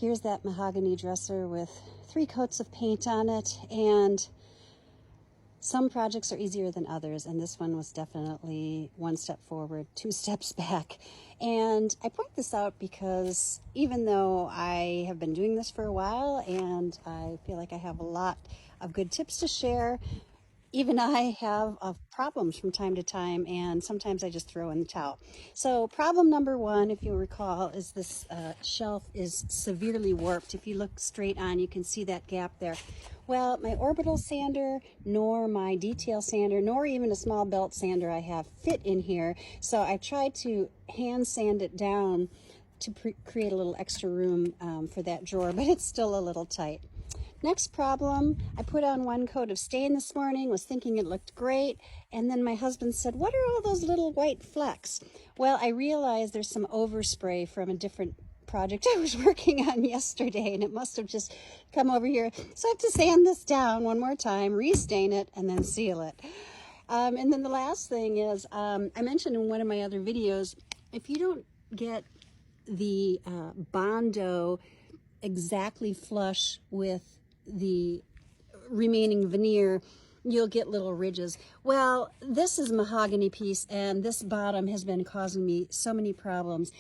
Here's that mahogany dresser with 3 coats of paint on it, and some projects are easier than others, and this one was definitely 1 step forward, 2 steps back. And I point this out because even though I have been doing this for a while and I feel like I have a lot of good tips to share, even I have problems from time to time, and sometimes I just throw in the towel. So problem number 1, if you recall, is this shelf is severely warped. If you look straight on, you can see that gap there. Well, my orbital sander, nor my detail sander, nor even a small belt sander I have fit in here. So I tried to hand sand it down to create a little extra room for that drawer, but it's still a little tight. Next problem, I put on 1 coat of stain this morning, was thinking it looked great, and then my husband said, "What are all those little white flecks?" Well, I realized there's some overspray from a different project I was working on yesterday, and it must have just come over here. So I have to sand this down 1 more time, restain it, and then seal it. And then the last thing is, I mentioned in one of my other videos, if you don't get the Bondo exactly flush with the remaining veneer, you'll get little ridges. Well, this is a mahogany piece, and this bottom has been causing me so many problems.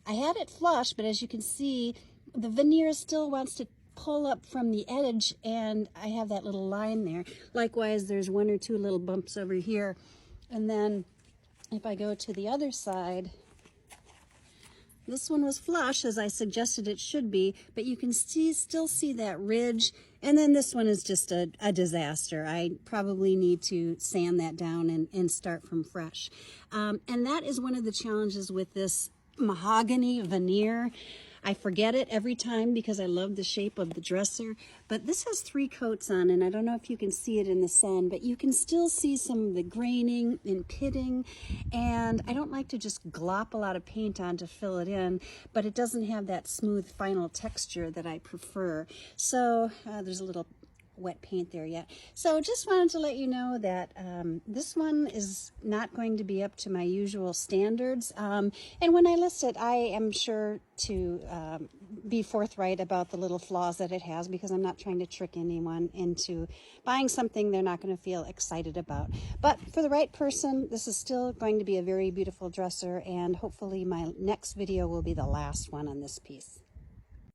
I had it flush, but as you can see, the veneer still wants to pull up from the edge, and I have that little line there. Likewise, there's 1 or 2 little bumps over here. And then if I go to the other side, this one was flush, as I suggested it should be, but you can still see that ridge. And then this one is just a disaster. I probably need to sand that down and start from fresh. And that is one of the challenges with this mahogany veneer. I forget it every time because I love the shape of the dresser, but this has 3 coats on, and I don't know if you can see it in the sun, but you can still see some of the graining and pitting, and I don't like to just glop a lot of paint on to fill it in, but it doesn't have that smooth final texture that I prefer. So there's a little wet paint there yet. So just wanted to let you know that this one is not going to be up to my usual standards. And when I list it, I am sure to be forthright about the little flaws that it has, because I'm not trying to trick anyone into buying something they're not going to feel excited about. But for the right person, this is still going to be a very beautiful dresser, and hopefully my next video will be the last one on this piece.